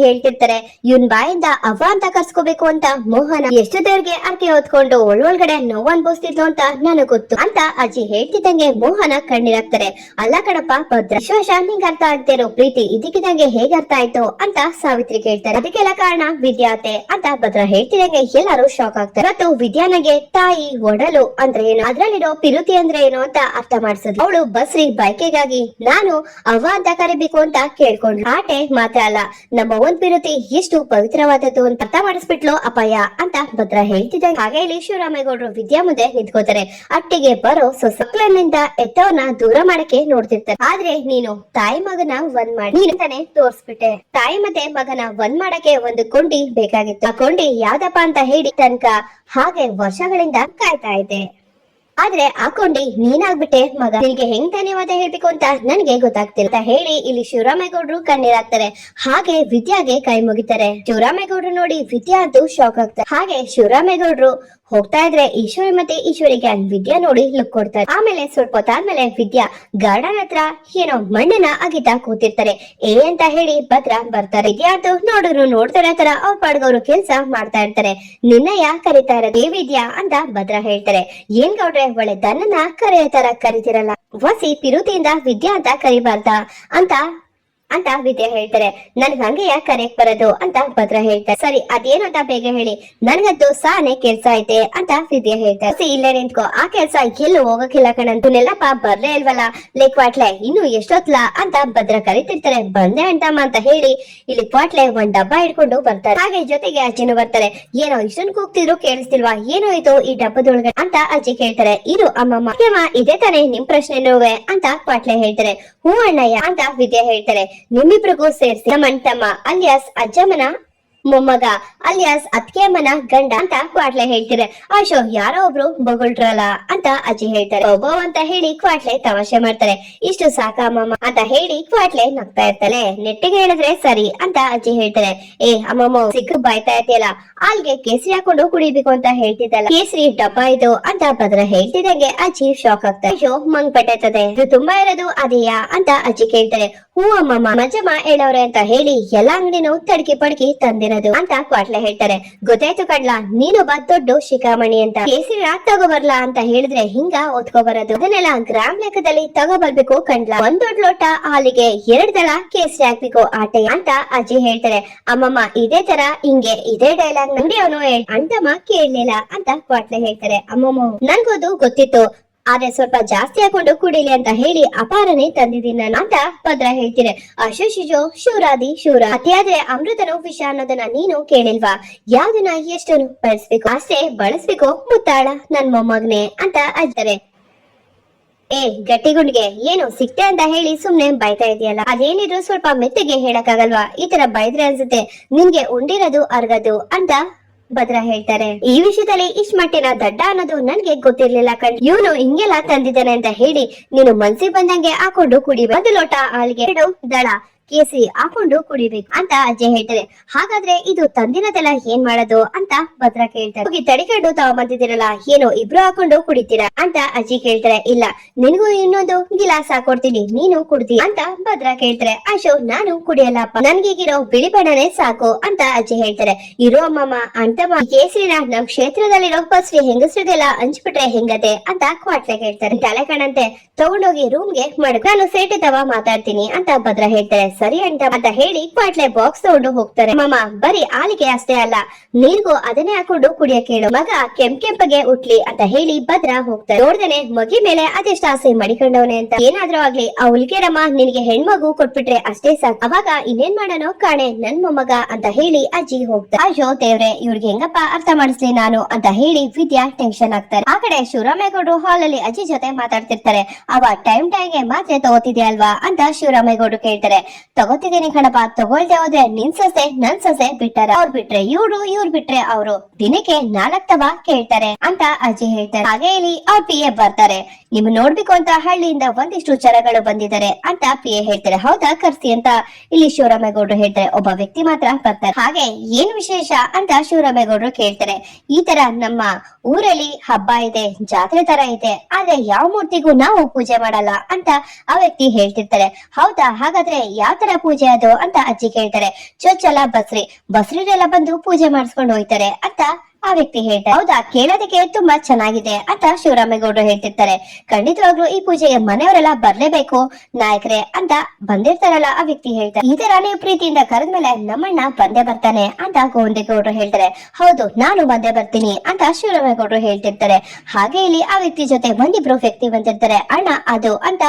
ಹೇಳ್ತಿರ್ತಾರೆ, ಇವನ್ ಬಾಯಿಂದ ಅವ್ವ ಅಂತ ಕರ್ಸ್ಕೋಬೇಕು ಅಂತ ಮೋಹನ ಎಷ್ಟು ದೇವ್ರಿಗೆ ಅರ್ಕೆ ಹೊತ್ಕೊಂಡು ಒಳಗಡೆ ನೋವು ಅನ್ಭವಿಸ್ತಿದ್ಲು ಅಂತ ನನಗ್ ಗೊತ್ತು ಅಂತ ಅಜ್ಜಿ ಹೇಳ್ತಿದ್ದಂಗೆ ಮೋಹನ ಕಣ್ಣೀರಾಗ್ತಾರೆ. ಅಲ್ಲ ಕಣಪ್ಪ ಭದ್ರ, ವಿಶ್ವಾಸ ನಿಂಗೆ ಅರ್ಥ ಆಗ್ತಿರೋ ಪ್ರೀತಿ ಇದಕ್ಕಿದಂಗೆ ಹೇಗೆ ಅರ್ಥ ಆಯ್ತು ಅಂತ ಸಾವಿತ್ರಿ ಕೇಳ್ತಾರೆ. ಅದಕ್ಕೆಲ್ಲ ಕಾರಣ ವಿದ್ಯಾತೆ ಅಂತ ಭದ್ರ ಹೇಳ್ತಿದಂಗೆ ಎಲ್ಲರೂ ಶಾಕ್ ಆಗ್ತಾರೆ. ಮತ್ತು ವಿದ್ಯಾನಗೆ ತಾಯಿ ಒಡಲು ಅಂದ್ರೆ ಏನು, ಅದ್ರಲ್ಲಿರೋ ಪಿರುತಿ ಅಂದ್ರೆ ಏನು ಅಂತ ಅರ್ಥ ಮಾಡಿಸಿದ್ಲು. ಅವಳು ಬಸ್ರಿ ಬೈಕೆಗಾಗಿ ನಾನು ಅವ್ವ ಅಂತ ಕರಿಬೇಕು ಅಂತ ಕೇಳ್ಕೊಂಡ್ಲು. ಆಟೆ ಮಾತ್ರ ಅಲ್ಲ, ನಮ್ಮ ಒಂದ್ ಪಿರುತಿ ಎಷ್ಟು ಪವಿತ್ರವಾದದ್ದು ಅಂತ ಅರ್ಥ ಮಾಡಿಸ್ಬಿಟ್ಲು ಅಪಾಯ ಅಂತ ಭದ್ರ ಹೇಳ್ತಿದ್ದ ಹಾಗೆ ಇಲ್ಲಿ ಶಿವರಾಮೇಗೌಡರು ವಿದ್ಯಾ ಮುಂದೆ ನಿಂತ್ಕೋತಾರೆ. ಅಟ್ಟಿಗೆ ಬರೋ ಸೊಸಕ್ಲನಿಂದ ಎತ್ತವನ್ನ ದೂರ ಮಾಡಕ್ಕೆ ನೋಡ್ತಿರ್ತಾರೆ. ಆದ್ರೆ ನೀನು ತಾಯಿ ಮಗನ ಒಂದ್ ಮಾಡಿ ನೀನು ತೋರ್ಸ್ಬಿಟ್ಟೆ. ತಾಯಿ ಮತ್ತೆ ಮಗನ ಒಂದ್ ಮಾಡಕ್ಕೆ ಒಂದು ಕೊಂಡಿ ಬೇಕಾಗಿತ್ತು. ಆ ಕೊಂಡಿ ಯಾವ್ದಪ್ಪ ಅಂತ ಹೇಳಿ ತನಕ ಹಾಗೆ ವರ್ಷಗಳಿಂದ ಕಾಯ್ತಾ ಇದೆ. ಆದ್ರೆ ಹಾಕೊಂಡಿ ನೀನಾಗ್ಬಿಟ್ಟೆ ಮಗ, ನಿನಗೆ ಹೆಂಗ್ ಧನ್ಯವಾದ ಹೇಳ್ಬೇಕು ಅಂತ ನನ್ಗೆ ಗೊತ್ತಾಗ್ತಿಲ್ಲ ಅಂತ ಹೇಳಿ ಇಲ್ಲಿ ಶಿವರಾಮೇಗೌಡರು ಕಣ್ಣೀರಾಗ್ತಾರೆ. ಹಾಗೆ ವಿದ್ಯಾಗೆ ಕೈ ಮುಗಿತಾರೆ. ಶಿವರಾಮೇಗೌಡರು ನೋಡಿ ವಿದ್ಯಾ ಅಂತೂ ಶಾಕ್ ಆಗ್ತಾರೆ. ಹಾಗೆ ಶಿವರಾಮೇಗೌಡರು ಹೋಗ್ತಾ ಇದ್ರೆ ಈಶ್ವರಿ ಮತ್ತೆ ಈಶ್ವರಿಗೆ ವಿದ್ಯಾ ನೋಡಿ ಲುಕ್ ಕೊಡ್ತಾರೆ. ಆಮೇಲೆ ಸ್ವಲ್ಪ ಹೊತ್ತಾದ್ಮೇಲೆ ವಿದ್ಯಾ ಗಾರ್ಡನ್ ಹತ್ರ ಏನೋ ಮಣ್ಣನ್ನ ಅಗಿತಾ ಕೂತಿರ್ತಾರೆ. ಅಂತ ಹೇಳಿ ಭದ್ರ ಬರ್ತಾರೆ. ವಿದ್ಯಾ ಅಂತೂ ನೋಡ್ತಾರೆ ತರ ಅವ್ರ ಪಾಡ್ಗವ್ರು ಕೆಲ್ಸ ಮಾಡ್ತಾ ಇರ್ತಾರೆ. ನಿನ್ನ ಯಾಕೆ ಕರೀತಾ ಇರೋದು ವಿದ್ಯಾ ಅಂತ ಭದ್ರ ಹೇಳ್ತಾರೆ. ಏನ್ ಗೌಡ್ರೆ ಒಳ್ಳೆ ದನನ ಕರೆಯೋ ತರ ಕರಿತಿರಲ್ಲ, ವಸಿ ಪಿರುತಿಯಿಂದ ವಿದ್ಯಾ ಅಂತ ಕರಿಬಾರ್ದ ಅಂತ ವಿದ್ಯಾ ಹೇಳ್ತಾರೆ. ನನ್ಗ ಹಂಗೆ ಯಾಕೆ ಕರೆಯಕ್ ಬರೋದು ಅಂತ ಭದ್ರ ಹೇಳ್ತಾರೆ. ಸರಿ ಅದೇನು ಅಂತ ಬೇಗ ಹೇಳಿ, ನನ್ಗಂತೂ ಸಾನೆ ಕೆಲ್ಸ ಐತೆ ಅಂತ ವಿದ್ಯಾ ಹೇಳ್ತಾರೆ. ಇಲ್ಲೇ ನಿಂತ್ಕೋ, ಆ ಕೆಲ್ಸ ಎಲ್ಲೂ ಹೋಗಕ್ಕಿಲ್ಲ ಕಣಂತೂ ನೆಲ್ಲಪ್ಪ ಬರ್ಲೇ ಇಲ್ವಲ್ಲ ಲೇಕ್ವಾಟ್ಲೆ ಇನ್ನು ಎಷ್ಟೊತ್ಲಾ ಅಂತ ಭದ್ರ ಕರಿತಿರ್ತಾರೆ. ಬಂದೆ ಅಂತಮ್ಮ ಅಂತ ಹೇಳಿ ಇಲ್ಲಿ ಕ್ವಾಟ್ಲೆ ಒಂದ್ ಡಬ್ಬ ಹಿಡ್ಕೊಂಡು ಬರ್ತಾರೆ. ಹಾಗೆ ಜೊತೆಗೆ ಅಜ್ಜಿನೂ ಬರ್ತಾರೆ. ಏನೋ ಇಷ್ಟೊಂದು ಕೂಗ್ತಿದ್ರು ಕೇಳಿಸ್ತಿಲ್ವಾ, ಏನೋ ಇದು ಈ ಡಬ್ಬದೊಳಗಡೆ ಅಂತ ಅಜ್ಜಿ ಕೇಳ್ತಾರೆ. ಇದು ಅಮ್ಮಮ್ಮ ಇದೇ ತಾನೇ ನಿಮ್ ಪ್ರಶ್ನೆನೂವೆ ಅಂತ ಕ್ವಾಟ್ಲೆ ಹೇಳ್ತಾರೆ. ಹೂ ಅಣ್ಣಯ್ಯ ಅಂತ ವಿದ್ಯಾ ಹೇಳ್ತಾರೆ. ನಿಮ್ಮಿಬ್ರಿಗೂ ಸೇರಿಸಿ ನಮ್ಮಂಟಮ್ಮ ಅಲಿಯಾಸ್ ಅಜ್ಜಮ್ಮನ ಮೊಮ್ಮಗ ಅಲಿಯಾಸ್ ಅತ್ಕೆಯಮ್ಮನ ಗಂಡ ಅಂತ ಕ್ವಾಟ್ಲೆ ಹೇಳ್ತಾರೆ. ಅಶೋ ಯಾರೋ ಒಬ್ರು ಬೊಗಳ್ರಲ್ಲ ಅಂತ ಅಜ್ಜಿ ಹೇಳ್ತಾರೆ. ಒಬ್ಬ ಅಂತ ಹೇಳಿ ಕ್ವಾಟ್ಲೆ ತಮಾಷೆ ಮಾಡ್ತಾರೆ. ಇಷ್ಟು ಸಾಕ ಅಮ್ಮಮ್ಮ ಅಂತ ಹೇಳಿ ಕ್ವಾಟ್ಲೆ ನಗ್ತಾ ಇರ್ತಾಳೆ. ನೆಟ್ಟಿಗೆ ಹೇಳಿದ್ರೆ ಸರಿ ಅಂತ ಅಜ್ಜಿ ಹೇಳ್ತಾರೆ. ಅಮ್ಮಮ್ಮ ಸಿಕ್ಕ ಬಾಯ್ತಾ ಇರ್ತಿಯಲ್ಲ, ಅಲ್ಗೆ ಕೇಸರಿ ಹಾಕೊಂಡು ಕುಡಿಬೇಕು ಅಂತ ಹೇಳ್ತಿದ್ದಲ್ಲ, ಕೇಸರಿ ಡಬ್ಬ ಇದು ಅಂತ ಭದ್ರ ಹೇಳ್ತಿದಂಗೆ ಅಜ್ಜಿ ಶಾಕ್ ಆಗ್ತಾರೆ. ಅಯ್ಯೋ ಮಂಗ್ ಪಟ್ಟೈತದೆ, ಇದು ತುಂಬಾ ಇರೋದು ಅದೇಯಾ ಅಂತ ಅಜ್ಜಿ ಕೇಳ್ತಾರೆ. ಹೂ ಅಮ್ಮಮ್ಮ ಮಜ್ಜಮ್ಮ ಹೇಳವ್ರೆ ಅಂತ ಹೇಳಿ ಎಲ್ಲಾ ಅಂಗಡಿನೂ ತಡ್ಕಿ ಪಡ್ಕಿ ತಂದಿರೋದು ಅಂತ ಕ್ವಾಟ್ಲೆ ಹೇಳ್ತಾರೆ. ಗೊತ್ತಾಯ್ತು ಕಡ್ಲ, ನೀನೊಬ್ಬ ದೊಡ್ಡ ಶಿಖಾಮಣಿ ಅಂತ. ಕೇಸರಿ ತಗೋಬರ್ಲಾ ಅಂತ ಹೇಳಿದ್ರೆ ಹಿಂಗ ಓದ್ಕೋಬರೋದು, ಅದನ್ನೆಲ್ಲ ಗ್ರಾಮ್ ಲೆಕ್ಕದಲ್ಲಿ ತಗೋಬರ್ಬೇಕು ಕಂಡ್ಲ. ಒಂದ್ ದೊಡ್ಡ ಲೋಟ ಹಾಲಿಗೆ 2 ದಳ ಕೇಸರಿ ಹಾಕ್ಬೇಕು ಆಟೆ ಅಂತ ಅಜ್ಜಿ ಹೇಳ್ತಾರೆ. ಅಮ್ಮಮ್ಮ ಇದೇ ತರ ಹಿಂಗೆ ಇದೇ ಡೈಲಾಗ್ ನಂಗೆ ಅವನು ಅಂತಮ್ಮ ಕೇಳಲಿಲ್ಲ ಅಂತ ಕ್ವಾಟ್ಲೆ ಹೇಳ್ತಾರೆ. ಅಮ್ಮಮ್ಮ ನನ್ಗೋದು ಗೊತ್ತಿತ್ತು, ಆದ್ರೆ ಸ್ವಲ್ಪ ಜಾಸ್ತಿ ಹಾಕೊಂಡು ಕುಡಿಲಿ ಅಂತ ಹೇಳಿ ಅಪಾರನೆ ತಂದಿದ್ದೀನಿ ನಾನು ಅಂತ ಭದ್ರ ಹೇಳ್ತೀನಿ. ಅಶೋಶಿಜೋ ಶಿವರಾದಿ ಶಿವರ ಅತಿಯಾದ್ರೆ ಅಮೃತನು ವಿಷ ಅನ್ನೋದನ್ನ ನೀನು ಕೇಳಿಲ್ವಾ? ಯಾವ್ದನ್ನ ಎಷ್ಟು ಬಳಸ್ಬೇಕು ಅಷ್ಟೇ ಬಳಸ್ಬೇಕು ಮುತ್ತಾಳ ನನ್ ಮೊಮ್ಮಗನೆ ಅಂತ ಅಜ್ಜರೆ. ಗಟ್ಟಿಗುಂಡ್ಗೆ ಏನು ಸಿಕ್ತೆ ಅಂತ ಹೇಳಿ ಸುಮ್ನೆ ಬೈತಾ ಇದೆಯಲ್ಲ, ಅದೇನಿದ್ರು ಸ್ವಲ್ಪ ಮೆತ್ತಗೆ ಹೇಳಕ್ಕಾಗಲ್ವಾ? ಈ ತರ ಬೈದ್ರೆ ಅನ್ಸುತ್ತೆ ನಿನ್ಗೆ ಉಂಡಿರೋದು ಅರ್ಗದು ಅಂತ ಭದ್ರ ಹೇಳ್ತಾರೆ. ಈ ವಿಷಯದಲ್ಲಿ ಇಷ್ಟ ಮಟ್ಟಿನ ದಡ್ಡ ಅನ್ನೋದು ನನ್ಗೆ ಗೊತ್ತಿರ್ಲಿಲ್ಲ ಕಣ್. ಇವನು ಹಿಂಗೆಲ್ಲ ತಂದಿದ್ದಾನೆ ಅಂತ ಹೇಳಿ ನೀನು ಮನ್ಸಿಗೆ ಬಂದಂಗೆ ಹಾಕೊಂಡು ಕುಡಿಬೇಕು. 1 ಲೋಟ ಹಾಲಿಗೆ 2 ದಳ ಕೇಸರಿ ಹಾಕೊಂಡು ಕುಡಿಬೇಕು ಅಂತ ಅಜ್ಜಿ ಹೇಳ್ತಾರೆ. ಹಾಗಾದ್ರೆ ಇದು ತಂದಿರೋದೆಲ್ಲ ಏನ್ ಮಾಡೋದು ಅಂತ ಭದ್ರ ಕೇಳ್ತಾರೆ. ಹೋಗಿ ತಡಿಕೊಂಡು ತಗೊಂಬಂದಿದ್ದೀರಲ್ಲ, ಏನೋ ಇಬ್ರು ಹಾಕೊಂಡು ಕುಡಿತೀರಾ ಅಂತ ಅಜ್ಜಿ ಕೇಳ್ತಾರೆ. ಇಲ್ಲ ನಿನಗೂ ಇನ್ನೊಂದು ಗಿಲಾಸ್ ಹಾಕೊಡ್ತೀನಿ, ನೀನು ಕುಡ್ದಿ ಅಂತ ಭದ್ರ ಕೇಳ್ತಾರೆ. ಅಶೋ ನಾನು ಕುಡಿಯಲ್ಲಪ್ಪ, ನನ್ಗೀಗಿರೋ ಬಿಳಿ ಬಣ್ಣನೇ ಸಾಕು ಅಂತ ಅಜ್ಜಿ ಹೇಳ್ತಾರೆ. ಇರೋ ಅಮ್ಮಮ್ಮ ಅಂತಮ್ಮ ಕೇಸರಿನ ನಮ್ ಕ್ಷೇತ್ರದಲ್ಲಿರೋ ಬಸ್ರಿ ಹೆಂಗಸ್ರಿಗೆಲ್ಲ ಹಂಚ್ಬಿಟ್ರೆ ಹೆಂಗದೆ ಅಂತ ಕ್ವಾಟ್ಲೆ ಕೇಳ್ತಾರೆ. ತಲೆ ಕಣಂತೆ ತಗೊಂಡೋಗಿ ರೂಮ್ಗೆ ಮಡ್ಕ, ನಾನು ಸೇಟು ತವ ಮಾತಾಡ್ತೀನಿ ಅಂತ ಭದ್ರ ಹೇಳ್ತಾರೆ. ಸರಿ ಅಂತ ಹೇಳಿ ಕ್ವಾಟ್ಲೆ ಬಾಕ್ಸ್ ತಗೊಂಡು ಹೋಗ್ತಾರೆ. ಮಾಮ ಬರೀ ಹಾಲಿಗೆ ಅಷ್ಟೇ ಅಲ್ಲ, ನೀರ್ಗೂ ಅದನ್ನೇ ಹಾಕೊಂಡು ಕುಡಿಯಕ್ಕೆ ಹೇಳು, ಮಗ ಕೆಂಪಗೆ ಉಟ್ಲಿ ಅಂತ ಹೇಳಿ ಭದ್ರ ಹೋಗ್ತಾರೆ. ನೋಡ್ದೇನೆ ಮಗಿ ಮೇಲೆ ಅದೆಷ್ಟು ಆಸೆ ಮಡಿಕೊಂಡವನೆ ಅಂತ. ಏನಾದ್ರೂ ಆಗ್ಲಿ ಆ ಉಲ್ಕೆರಮ್ಮ ನಿನಗೆ ಹೆಣ್ಮಗು ಕೊಟ್ಬಿಟ್ರೆ ಅಷ್ಟೇ ಸಾಕು, ಅವಾಗ ಇನ್ನೇನ್ ಮಾಡೋಣ ಕಾಣೆ ನನ್ ಮೊಮ್ಮಗ ಅಂತ ಹೇಳಿ ಅಜ್ಜಿ ಹೋಗ್ತಾರೆ. ಅಯ್ಯೋ ದೇವ್ರೆ ಇವ್ರಿಗೆ ಹೆಂಗಪ್ಪ ಅರ್ಥ ಮಾಡಿಸ್ಲಿ ನಾನು ಅಂತ ಹೇಳಿ ವಿದ್ಯಾ ಟೆನ್ಷನ್ ಆಗ್ತಾರೆ. ಆ ಕಡೆ ಶಿವರಾಮೇಗೌಡರು ಹಾಲ್ ಅಲ್ಲಿ ಅಜ್ಜಿ ಜೊತೆ ಮಾತಾಡ್ತಿರ್ತಾರೆ. ಅವ ಟೈಮ್ಗೆ ಮಾತ್ರೆ ತಗೋತಿದ್ಯಾ ಅಲ್ವಾ ಅಂತ ಶಿವರಾಮೇಗೌಡರು ಕೇಳ್ತಾರೆ. ತಗೋತಿದ್ದೀನಿ ಕಣಪ್ಪ, ತಗೊಳ್ದೆ ಹೋದ್ರೆ ನಿನ್ ಸೊಸೆ ನನ್ ಸೊಸೆ ಬಿಟ್ಟಾರ, ಅವ್ರು ಬಿಟ್ರೆ ಇವ್ರು ಬಿಟ್ರೆ ಅವರು ದಿನಕ್ಕೆ 4 ತವ ಕೇಳ್ತಾರೆ ಅಂತ ಅಜ್ಜಿ ಹೇಳ್ತಾರೆ. ಹಾಗೆ ಇಲ್ಲಿ ಅವ್ರ PA ಬರ್ತಾರೆ. ನಿಮ್ ನೋಡ್ಬೇಕು ಅಂತ ಹಳ್ಳಿಯಿಂದ ಒಂದಿಷ್ಟು ಚರಗಳು ಬಂದಿದ್ದಾರೆ ಅಂತ PA ಹೇಳ್ತಾರೆ. ಹೌದಾ ಕರ್ಸಿ ಅಂತ ಇಲ್ಲಿ ಶಿವರಾಮೇಗೌಡರು ಹೇಳ್ತಾರೆ. ಒಬ್ಬ ವ್ಯಕ್ತಿ ಮಾತ್ರ ಬರ್ತಾರೆ. ಹಾಗೆ ಏನ್ ವಿಶೇಷ ಅಂತ ಶಿವರಾಮೇಗೌಡರು ಕೇಳ್ತಾರೆ. ಈ ತರ ನಮ್ಮ ಊರಲ್ಲಿ ಹಬ್ಬ ಇದೆ, ಜಾತ್ರೆ ತರ ಇದೆ, ಆದ್ರೆ ಯಾವ ಮೂರ್ತಿಗೂ ನಾವು ಪೂಜೆ ಮಾಡಲ್ಲ ಅಂತ ಆ ವ್ಯಕ್ತಿ ಹೇಳ್ತಿರ್ತಾರೆ. ಹೌದಾ, ಹಾಗಾದ್ರೆ ಯಾವ ತರ ಯಾರ ಪೂಜೆ ಅದು ಅಂತ ಅಜ್ಜಿ ಕೇಳ್ತಾರೆ. ಚೊಚ್ಚಲ ಬಸ್ರಿರೆಲ್ಲ ಬಂದು ಪೂಜೆ ಮಾಡಿಸ್ಕೊಂಡು ಹೋಯ್ತಾರೆ ಅಂತ ಆ ವ್ಯಕ್ತಿ ಹೇಳ್ತಾರೆ. ಹೌದಾ, ಕೇಳೋದಕ್ಕೆ ತುಂಬಾ ಚೆನ್ನಾಗಿದೆ ಅಂತ ಶಿವರಾಮೇಗೌಡರು ಹೇಳ್ತಿರ್ತಾರೆ. ಖಂಡಿತವಾಗ್ಲೂ ಈ ಪೂಜೆಗೆ ಮನೆಯವರೆಲ್ಲ ಬರ್ಲೇಬೇಕು ನಾಯಕರೇ ಅಂತ ಬಂದಿರ್ತಾರಲ್ಲ ಆ ವ್ಯಕ್ತಿ ಹೇಳ್ತಾರೆ. ಈ ತರ ನೀವು ಪ್ರೀತಿಯಿಂದ ಕರೆದ್ಮೇಲೆ ನಮ್ಮಣ್ಣ ಬಂದೇ ಬರ್ತಾನೆ ಅಂತ ಗೋವಿಂದೇಗೌಡರು ಹೇಳ್ತಾರೆ. ಹೌದು, ನಾನು ಬಂದೇ ಬರ್ತೀನಿ ಅಂತ ಶಿವರಾಮೇಗೌಡರು ಹೇಳ್ತಿರ್ತಾರೆ. ಹಾಗೆ ಇಲ್ಲಿ ಆ ವ್ಯಕ್ತಿ ಜೊತೆ ಒಂದಿಬ್ರು ವ್ಯಕ್ತಿ ಬಂದಿರ್ತಾರೆ. ಅಣ್ಣ ಅದು ಅಂತ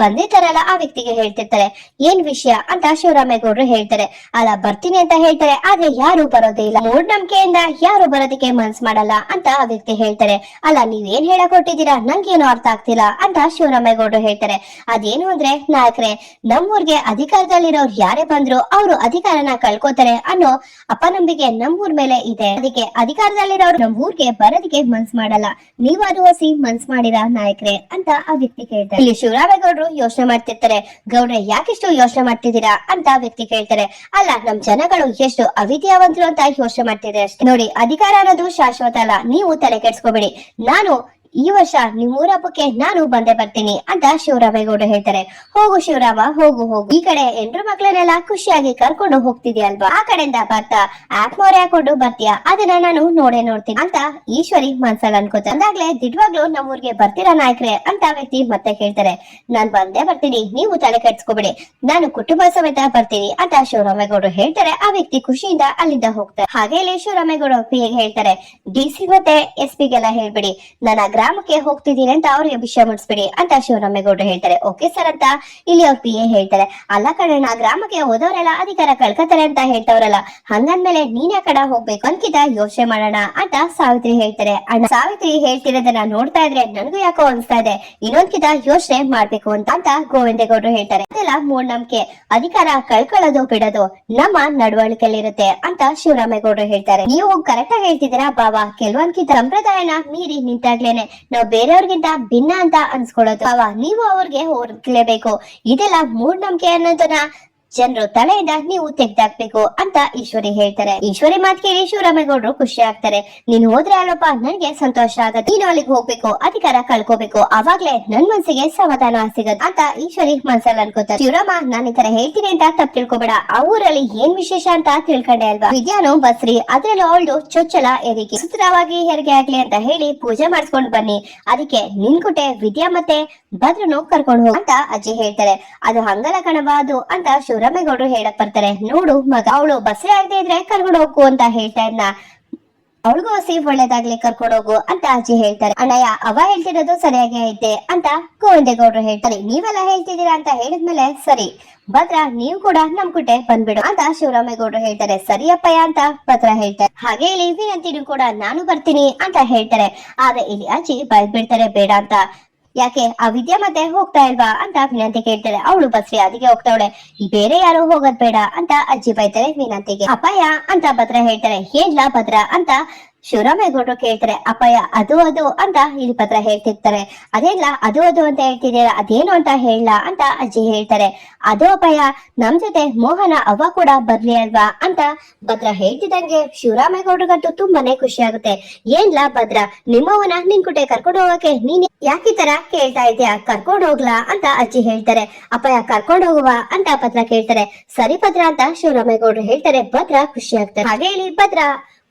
ಬಂದಿರ್ತಾರಲ್ಲ ಆ ವ್ಯಕ್ತಿಗೆ ಹೇಳ್ತಿರ್ತಾರೆ. ಏನ್ ವಿಷಯ ಅಂತ ಶಿವರಾಮೇಗೌಡರು ಹೇಳ್ತಾರೆ. ಅಲ್ಲ, ಬರ್ತೀನಿ ಅಂತ ಹೇಳ್ತಾರೆ, ಆದ್ರೆ ಯಾರು ಬರೋದೇ ಇಲ್ಲ. ಮೂಢನಂಬಿಕೆಯಿಂದ ಯಾರು ಬರೋದಕ್ಕೆ ಮನ್ಸ್ ಮಾಡಲ್ಲ ಅಂತ ಆ ವ್ಯಕ್ತಿ ಹೇಳ್ತಾರೆ. ಅಲ್ಲ, ನೀವೇನ್ ಹೇಳಕ್ ಹೊಟ್ಟಿದ್ದೀರಾ, ನಂಗೇನು ಅರ್ಥ ಆಗ್ತಿಲ್ಲ ಅಂತ ಶಿವರಾಮೇಗೌಡರು ಹೇಳ್ತಾರೆ. ಅದೇನು ಅಂದ್ರೆ ನಾಯಕರೇ, ನಮ್ಮೂರ್ಗೆ ಅಧಿಕಾರದಲ್ಲಿರೋರು ಯಾರೇ ಬಂದ್ರು ಅವರು ಅಧಿಕಾರನ ಕಳ್ಕೋತಾರೆ ಅನ್ನೋ ಅಪನಂಬಿಕೆ ನಮ್ಮೂರ್ ಮೇಲೆ ಇದೆ. ಅದಕ್ಕೆ ಅಧಿಕಾರದಲ್ಲಿರೋರು ನಮ್ಮೂರ್ಗೆ ಬರೋದಕ್ಕೆ ಮನ್ಸ್ ಮಾಡಲ್ಲ. ನೀವು ಅದು ಹೊಸಿ ಮನ್ಸ್ ಮಾಡಿರಾ ನಾಯಕರೇ ಅಂತ ಆ ವ್ಯಕ್ತಿ ಕೇಳ್ತಾರೆ. ಇಲ್ಲಿ ಶಿವರಾಮೇಗೌಡರು ಯೋಚನೆ ಮಾಡ್ತಿರ್ತಾರೆ. ಗೌಡ್ರೆ, ಯಾಕೆಷ್ಟು ಯೋಚನೆ ಮಾಡ್ತಿದ್ದೀರಾ ಅಂತ ಆ ವ್ಯಕ್ತಿ ಕೇಳ್ತಾರೆ. ಅಲ್ಲ, ನಮ್ ಜನಗಳು ಎಷ್ಟು ಅವಿದ್ಯಾವಂತರು ಅಂತ ಯೋಚನೆ ಮಾಡ್ತಿದ್ದಾರೆ ಅಷ್ಟೇ. ನೋಡಿ, ಅಧಿಕಾರ ಅನ್ನೋದು ಶಾಶ್ವತ ಅಲ್ಲ, ನೀವು ತಲೆ ಕೆಡ್ಸ್ಕೋಬೇಡಿ. ನಾನು ಈ ವರ್ಷ ನಿಮ್ಮೂರ ಹಬ್ಬಕ್ಕೆ ನಾನು ಬಂದೇ ಬರ್ತೀನಿ ಅಂತ ಶಿವರಾಮೇಗೌಡರು ಹೇಳ್ತಾರೆ. ಹೋಗು ಶಿವರಾಮ, ಹೋಗು ಹೋಗು. ಈ ಕಡೆ ಹೆಂಡ್ರು ಮಕ್ಳನ್ನೆಲ್ಲ ಖುಷಿಯಾಗಿ ಕರ್ಕೊಂಡು ಹೋಗ್ತಿದ್ಯಾ ಅಲ್ವಾ, ಆ ಕಡೆಯಿಂದ ಬರ್ತಾ ಆಪ್ ಮೋರೆ ಹಾಕೊಂಡು ಬರ್ತೀಯಾ, ಅದನ್ನ ನಾನು ನೋಡ್ತೀನಿ ಅಂತ ಈಶ್ವರಿ ಮನ್ಸಲ್ಲಿ ಅನ್ಕೋತ. ಅಂದಾಗ್ಲೇ ದಿಡ್ವಾಗ್ಲು ನಮ್ಮೂರ್ಗೆ ಬರ್ತೀರಾ ನಾಯಕರೇ ಅಂತ ವ್ಯಕ್ತಿ ಮತ್ತೆ ಕೇಳ್ತಾರೆ. ನಾನ್ ಬಂದೇ ಬರ್ತೀನಿ, ನೀವು ತಲೆ ಕೆಡ್ಸ್ಕೋಬೇಡಿ, ನಾನು ಕುಟುಂಬ ಸಮೇತ ಬರ್ತೀನಿ ಅಂತ ಶಿವರಾಮೇಗೌಡರು ಹೇಳ್ತಾರೆ. ಆ ವ್ಯಕ್ತಿ ಖುಷಿಯಿಂದ ಅಲ್ಲಿಂದ ಹೋಗ್ತಾರೆ. ಹಾಗೆ ಇಲ್ಲಿ ಶಿವರಾಮೇಗೌಡರು ಪಿ ಹೇಳ್ತಾರೆ, ಡಿಸಿ ಮತ್ತೆ ಎಸ್ ಪಿಗೆಲ್ಲ ಹೇಳ್ಬಿಡಿ, ನನ್ನ ಗ್ರಾಮಕ್ಕೆ ಹೋಗ್ತಿದ್ದೀನಿ ಅಂತ ಅವ್ರಿಗೆ ವಿಷಯ ಮುಟ್ಸ್ಬಿಡಿ ಅಂತ ಶಿವರಾಮೇಗೌಡರು ಹೇಳ್ತಾರೆ. ಓಕೆ ಸರ್ ಅಂತ ಇಲ್ಲಿ ಅವ್ರ ಪಿ ಎ ಹೇಳ್ತಾರೆ. ಅಲ್ಲ ಕಣಣ್ಣ, ಗ್ರಾಮಕ್ಕೆ ಹೋದವರೆಲ್ಲ ಅಧಿಕಾರ ಕಳ್ಕತಾರೆ ಅಂತ ಹೇಳ್ತವ್ರಲ್ಲ, ಹಂಗಂದ್ಮೇಲೆ ನೀನ್ ಯಾಕಡ ಹೋಗ್ಬೇಕು ಅನ್ಕಿತ ಯೋಚನೆ ಮಾಡೋಣ ಅಂತ ಸಾವಿತ್ರಿ ಹೇಳ್ತಾರೆ. ಅಣ್ಣ, ಸಾವಿತ್ರಿ ಹೇಳ್ತಿರೋದನ್ನ ನೋಡ್ತಾ ಇದ್ರೆ ನನಗೂ ಯಾಕೋ ಅನ್ಸ್ತಾ ಇದೆ, ಇನ್ನೊಂದ್ಕಿತ ಯೋಚನೆ ಮಾಡ್ಬೇಕು ಅಂತ ಗೋವಿಂದೇಗೌಡರು ಹೇಳ್ತಾರೆ. ಅದೆಲ್ಲ ಮೂಢನಂಬಿಕೆ, ಅಧಿಕಾರ ಕಳ್ಕೊಳ್ಳೋದು ಬಿಡೋದು ನಮ್ಮ ನಡವಳಿಕೆಯಲ್ಲಿರುತ್ತೆ ಅಂತ ಶಿವರಾಮೇಗೌಡರು ಹೇಳ್ತಾರೆ. ನೀವು ಕರೆಕ್ಟ್ ಆಗಿ ಹೇಳ್ತಿದ್ದೀರಾ ಬಾಬಾ, ಕೆಲವೊಂದ್ಕಿತ ಸಂಪ್ರದಾಯನ ಮೀರಿ ನಿಂತಾಗ್ಲೇನೆ ನಾವು ಬೇರೆಯವ್ರಿಗಿಂತ ಭಿನ್ನ ಅಂತ ಅನ್ಸ್ಕೊಳ್ಳೋದು. ನೀವು ಅವ್ರಿಗೆ ಹೋಗ್ಲೇಬೇಕು. ಇದೆಲ್ಲ ಮೂಢನಂಬಿಕೆ ಅನ್ನೋದನ್ನ ಜನರು ತಲೆಯಿಂದ ನೀವು ತೆಗ್ದಾಕ್ಬೇಕು ಅಂತ ಈಶ್ವರಿ ಹೇಳ್ತಾರೆ. ಈಶ್ವರಿ ಮಾತು ಕೇಳಿ ಶಿವರಾಮೇಗೌಡರು ಖುಷಿ ಆಗ್ತಾರೆ. ನೀನ್ ಹೋದ್ರೆ ಅಲ್ಲಪ್ಪ ನನ್ಗೆ ಸಂತೋಷ ಆಗತ್ತೆ, ನೀನು ಅಲ್ಲಿಗೆ ಹೋಗ್ಬೇಕು, ಅಧಿಕಾರ ಕಳ್ಕೋಬೇಕು, ಅವಾಗ್ಲೇ ನನ್ ಮನ್ಸಿಗೆ ಸಮಾಧಾನ ಸಿಗತ್ತೆ ಅಂತ ಈಶ್ವರಿ ಮನ್ಸಲ್ಲಿ ಅನ್ಕೋತಾರೆ. ಶಿವರಾಮ, ನಾನು ಈ ತರ ಹೇಳ್ತೀನಿ ಅಂತ ತಪ್ಪು ತಿಳ್ಕೊಬೇಡ, ಆ ಊರಲ್ಲಿ ಏನ್ ವಿಶೇಷ ಅಂತ ತಿಳ್ಕೊಂಡೆ ಅಲ್ವಾ, ವಿದ್ಯಾನು ಬಸ್ರಿ, ಅದ್ರಲ್ಲೂ ಅವಳು ಚೊಚ್ಚಲ ಹೆರಿಗೆ, ಸುತರಾವಾಗಿ ಹೆರಿಗೆ ಆಗ್ಲಿ ಅಂತ ಹೇಳಿ ಪೂಜೆ ಮಾಡಿಸ್ಕೊಂಡ್ ಬನ್ನಿ, ಅದಕ್ಕೆ ನಿನ್ಕುಟೆ ವಿದ್ಯಾ ಮತ್ತೆ ಭದ್ರನು ಕರ್ಕೊಂಡು ಹೋಗ ಅಂತ ಅಜ್ಜಿ ಹೇಳ್ತಾರೆ. ಅದು ಹಂಗಲ್ಲ ಕಣವ ಅದು ಅಂತ ಶಿವರಾಮೇಗೌಡರು ಹೇಳಕ್ ಬರ್ತಾರೆ. ನೋಡು ಮಗ, ಅವಳು ಬಸ್ರಿ ಆಗದೆ ಇದ್ರೆ ಕರ್ಕೊಂಡು ಹೋಗು ಅಂತ ಹೇಳ್ತಾ ಇದ್ನ, ಅವಳಿಗೂ ಹಸಿ ಒಳ್ಳೇದಾಗ್ಲಿ ಕರ್ಕೊಂಡು ಹೋಗು ಅಂತ ಅಜ್ಜಿ ಹೇಳ್ತಾರೆ. ಅಣ್ಣಯ್ಯ, ಅವ ಹೇಳ್ತಿರೋದು ಸರಿಯಾಗಿ ಐತೆ ಅಂತ ಗೋವಿಂದೇಗೌಡರು ಹೇಳ್ತಾರೆ. ನೀವೆಲ್ಲ ಹೇಳ್ತಿದ್ದೀರಾ ಅಂತ ಹೇಳಿದ್ಮೇಲೆ ಸರಿ ಭದ್ರ, ನೀವು ಕೂಡ ನಮ್ ಕುಟೆ ಬಂದ್ಬಿಡು ಅಂತ ಶಿವರಾಮೇಗೌಡರು ಹೇಳ್ತಾರೆ. ಸರಿಯಪ್ಪಯ್ಯ ಅಂತ ಭದ್ರ ಹೇಳ್ತಾರೆ. ಹಾಗೆ ಇಲ್ಲಿ ವಿನಂತಿನೂ ಕೂಡ ನಾನು ಬರ್ತೀನಿ ಅಂತ ಹೇಳ್ತಾರೆ. ಆದ್ರೆ ಇಲ್ಲಿ ಅಜ್ಜಿ ಬೈದ್ಬಿಡ್ತಾರೆ ಬೇಡ ಅಂತ. ಯಾಕೆ, ಆ ವಿದ್ಯಾ ಮತ್ತೆ ಹೋಗ್ತಾ ಇಲ್ವಾ ಅಂತ ವಿನಂತಿ ಕೇಳ್ತಾರೆ. ಅವಳು ಬಸ್ರಿ, ಅದಕ್ಕೆ ಹೋಗ್ತಾವಳೆ, ಬೇರೆ ಯಾರು ಹೋಗೋದ್ ಬೇಡ ಅಂತ ಅಜ್ಜಿ ಬೈತಾರೆ ವಿನಂತಿಗೆ. ಅಪ್ಪಯ್ಯ ಅಂತ ಭದ್ರ ಹೇಳ್ತಾರೆ. ಏನ್ಲಾ ಭದ್ರ ಅಂತ ಶಿವರಾಮೇಗೌಡರು ಕೇಳ್ತಾರೆ. ಅಪ್ಪಯ್ಯ, ಅದು ಅಂತ ಇಲ್ಲಿ ಭದ್ರ ಹೇಳ್ತಿರ್ತಾರೆ. ಅದೇಲ್ಲ ಅದು ಅಂತ ಹೇಳ್ತಿದ್ದೀರಾ, ಅದೇನು ಅಂತ ಹೇಳ ಅಂತ ಅಜ್ಜಿ ಹೇಳ್ತಾರೆ. ಅದು ಅಪ್ಪಯ್ಯ, ನಮ್ ಜೊತೆ ಮೋಹನ ಅವ್ವ ಕೂಡ ಬರ್ಲಿ ಅಲ್ವಾ ಅಂತ ಭದ್ರ ಹೇಳ್ತಿದಂಗೆ ಶಿವರಾಮೇಗೌಡರಿಗಂತೂ ತುಂಬಾನೇ ಖುಷಿ ಆಗುತ್ತೆ. ಏನ್ಲಾ ಭದ್ರ, ನಿಮ್ಮವನ ನಿನ್ ಕುಟೆ ಕರ್ಕೊಂಡು ಹೋಗಕ್ಕೆ ನೀನ್ ಯಾಕೆ ತರ ಕೇಳ್ತಾ ಇದ್ಯಾ, ಕರ್ಕೊಂಡು ಹೋಗ್ಲಾ ಅಂತ ಅಜ್ಜಿ ಹೇಳ್ತಾರೆ. ಅಪ್ಪಯ್ಯ, ಕರ್ಕೊಂಡು ಹೋಗುವ ಅಂತ ಭದ್ರ ಕೇಳ್ತಾರೆ. ಸರಿ ಭದ್ರ ಅಂತ ಶಿವರಾಮೇಗೌಡರು ಹೇಳ್ತಾರೆ. ಭದ್ರ ಖುಷಿ ಆಗ್ತಾರೆ. ಹಾಗೆ ಇಲ್ಲಿ ಭದ್ರ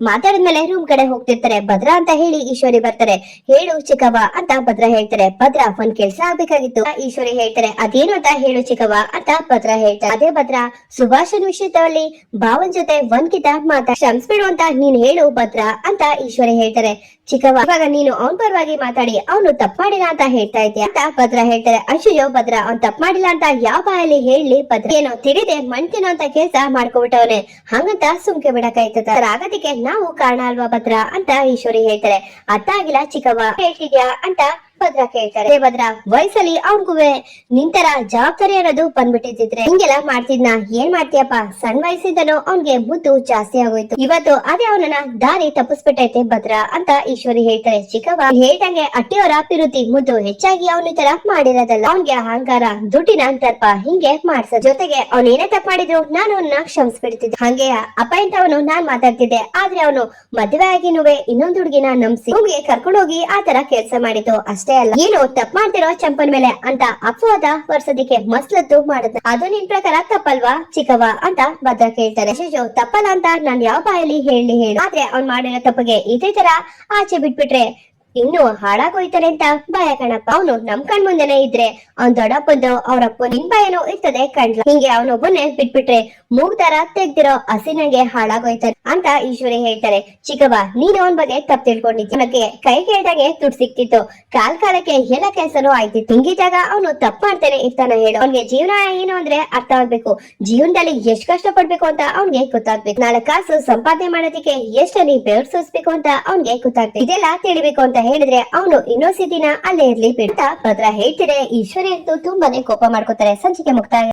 ಮಾತಾಡಿದ್ಮೇಲೆ ರೂಮ್ ಕಡೆ ಹೋಗ್ತಿರ್ತಾರೆ. ಭದ್ರ ಅಂತ ಹೇಳಿ ಈಶ್ವರಿ ಬರ್ತಾರೆ. ಹೇಳು ಚಿಕ್ಕವ್ವ ಅಂತ ಭದ್ರ ಹೇಳ್ತಾರೆ. ಭದ್ರ, ಒಂದ್ ಕೆಲ್ಸ ಆಗ್ಬೇಕಾಗಿತ್ತು. ಈಶ್ವರಿ ಹೇಳ್ತಾರೆ. ಅದೇನು ಅಂತ ಹೇಳು ಚಿಕ್ಕವ್ವ ಅಂತ ಭದ್ರ ಹೇಳ್ತಾರೆ. ಅದೇ ಭದ್ರ, ಸುಭಾಷನ್ ವಿಷಯದಲ್ಲಿ ಭಾವನ್ ಜೊತೆ ಒಂದ್ಕಿತ ಕ್ಷಮಿಸ್ಬಿಡು ಅಂತ ನೀನ್ ಹೇಳು ಭದ್ರ ಅಂತ ಈಶ್ವರಿ ಹೇಳ್ತಾರೆ. ಚಿಕ್ಕವ್ವ, ಇವಾಗ ನೀನು ಅವನ್ ಪರವಾಗಿ ಮಾತಾಡಿ ಅವನು ತಪ್ಪು ಮಾಡಿಲ್ಲ ಅಂತ ಹೇಳ್ತಾ ಇದ್ಯಾ ಅಂತ ಭದ್ರ ಹೇಳ್ತಾರೆ. ಅಯ್ಯೋ ಭದ್ರ, ಅವ್ನ್ ತಪ್ಪು ಮಾಡಿಲ್ಲ ಅಂತ ಯಾವ ಬಾಯಲ್ಲಿ ಹೇಳಿ ಭದ್ರ, ಏನೋ ತಿಳಿದೆ ಮಣ್ತಿನೋ ಅಂತ ಕೆಲ್ಸ ಮಾಡ್ಕೊಬಿಟ್ಟವನೆ, ಹಂಗಂತ ಸುಮ್ಕೆ ಬಿಡಕಾಯ್ತದ, ಆಗೋದಕ್ಕೆ ನಾವು ಕಾರಣ ಅಲ್ವಾ ಭದ್ರ ಅಂತ ಈಶ್ವರಿ ಹೇಳ್ತಾರೆ. ಅರ್ಥ ಆಗಿಲ್ಲ ಚಿಕ್ಕವ್ವ ಹೇಳ್ತಿದ್ಯಾ ಅಂತ ಭದ್ರ ಕೇಳ್ತಾರೆ. ಭದ್ರ, ವಯಸ್ಸಲ್ಲಿ ಅವನ್ಗುವೆ ನಿಂತರ ಜವಾಬ್ದಾರಿ ಅನ್ನೋದು ಬಂದ್ಬಿಟ್ಟಿದ್ರೆ ಹಿಂಗೆಲ್ಲ ಮಾಡ್ತಿದ್ನ, ಏನ್ ಮಾಡ್ತೀಯಪ್ಪ, ಸಣ್ಣ ವಯಸ್ಸಿಂದನೂ ಅವ್ನ್ಗೆ ಮುದ್ದು ಜಾಸ್ತಿ ಆಗೋಯ್ತು, ಇವತ್ತು ಅದೇ ಅವನನ್ನ ದಾರಿ ತಪ್ಪಿಸ್ಬಿಟ್ಟೈತೆ ಭದ್ರ ಅಂತ ಈಶ್ವರಿ ಹೇಳ್ತಾರೆ. ಚಿಕ್ಕವ್ವ ಹೇಳ್ದಂಗೆ ಅಟ್ಟಿಯವರ ಪಿರುತಿ ಮುದ್ದು ಹೆಚ್ಚಾಗಿ ಅವನ ತರ ಮಾಡಿರೋದಲ್ಲ, ಅವ್ನ್ಗೆ ಅಹಂಕಾರ, ದುಡ್ಡಿನ ಅಂತರ್ಪ ಹಿಂಗೆ ಮಾಡ್ಸ, ಜೊತೆಗೆ ಅವ್ನ ಏನೇ ತಪ್ಪು ಮಾಡಿದ್ರು ನಾನು ಅವನ್ನ ಕ್ಷಮಿಸ್ಬಿಡ್ತಿದ್ದೆ, ಹಂಗೆ ಅಪ್ಪ ಅಂತ ಅವನು ನಾನ್ ಮಾತಾಡ್ತಿದ್ದೆ, ಆದ್ರೆ ಅವನು ಮದ್ವೆ ಆಗಿನುವೆ ಇನ್ನೊಂದು ಹುಡುಗಿನ ನಂಬಿಸಿ ಕರ್ಕೊಂಡೋಗಿ ಆ ತರ ಕೆಲ್ಸ ಮಾಡಿದ್ದು ಅಷ್ಟೇ ಅಷ್ಟೇ ಅಲ್ಲ ಏನು ತಪ್ಪು ಮಾಡ್ತಿರೋ ಚಂಪನ್ ಮೇಲೆ ಅಂತ ಅಪವಾದ ವರ್ಷದಿಕ್ಕೆ ಮಸ್ಲತ್ತು ಮಾಡುತ್ತೆ. ಅದು ನಿನ್ ಪ್ರಕಾರ ತಪ್ಪಲ್ವಾ ಚಿಕ್ಕವ್ವ ಅಂತ ಭದ್ರ ಕೇಳ್ತಾರೆ. ಶೇಷು ತಪ್ಪಲ್ಲ ಅಂತ ನಾನ್ ಯಾವ ಬಾಯಲ್ಲಿ ಹೇಳು, ಆದ್ರೆ ಅವ್ನ್ ಮಾಡಿರೋ ತಪ್ಪಿಗೆ ಇದೇ ತರ ಆಚೆ ಬಿಟ್ಬಿಟ್ರೆ ಇನ್ನು ಹಾಳಾಗೋಯ್ತಾರೆ ಅಂತ ಭಯ ಕಣಪ್ಪ. ಅವನು ನಮ್ ಕಣ್ ಮುಂದೆನೆ ಇದ್ರೆ ಅವ್ನ್ ದೊಡ್ಡಪ್ಪಂದು ಅವ್ರಪ್ಪ ನಿನ್ ಭಯನೂ ಇರ್ತದೆ ಕಣ್ಲ. ಹಿಂಗೆ ಅವನೊಬ್ಬನೇ ಬಿಟ್ಬಿಟ್ರೆ ಮೂಗ್ ತರ ತೆಗ್ದಿರೋ ಹಸಿನಾಗೆ ಹಾಳಾಗೋಯ್ತಾರೆ ಅಂತ ಈಶ್ವರಿ ಹೇಳ್ತಾರೆ. ಚಿಕ್ಕವ್ವ ನೀನ್ ಅವನ್ ಬಗ್ಗೆ ತಪ್ಪು ತಿಳ್ಕೊಂಡಿದ್ದೆ, ನನಗೆ ಕೈ ಕೇಳ್ದಾಗೆ ದುಡ್ಡು ಸಿಕ್ತಿತ್ತು, ಕಾಲಕ್ಕೆ ಎಲ್ಲ ಕೆಲ್ಸನೂ ಆಯ್ತಿತ್ತು. ಹಿಂಗಿದ್ದಾಗ ಅವನು ತಪ್ಪು ಮಾಡ್ತಾನೆ ಇರ್ತಾನ ಹೇಳು. ಅವ್ನಿಗೆ ಜೀವನ ಏನು ಅಂದ್ರೆ ಅರ್ಥ ಆಗ್ಬೇಕು, ಜೀವನದಲ್ಲಿ ಎಷ್ಟ್ ಕಷ್ಟ ಪಡ್ಬೇಕು ಅಂತ ಅವ್ನಿಗೆ ಗೊತ್ತಾಗ್ಬೇಕು, 4 ಕಾಸು ಸಂಪಾದನೆ ಮಾಡೋದಕ್ಕೆ ಎಷ್ಟು ನೀ ಬೆವ್ರು ಸುರಿಸ್ಬೇಕು ಅಂತ ಅವ್ನಿಗೆ ಗೊತ್ತಾಗ್ಬೇಕು. ಇದೆಲ್ಲ ತಿಳಿಬೇಕು ಅಂತ ಹೇಳಿದ್ರೆ ಅವನು ಇನ್ನೊಂದ್ಸತಿ ದಿನ ಅಲ್ಲೇ ಇರ್ಲಿ ಬಿಡ್ತಾ ಭದ್ರ ಹೇಳ್ತಿದ್ರೆ ಈಶ್ವರಿ ಅಂತೂ ತುಂಬಾನೇ ಕೋಪ ಮಾಡ್ಕೋತಾರೆ. ಸಂಚಿಕೆ ಮುಕ್ತಾಯ.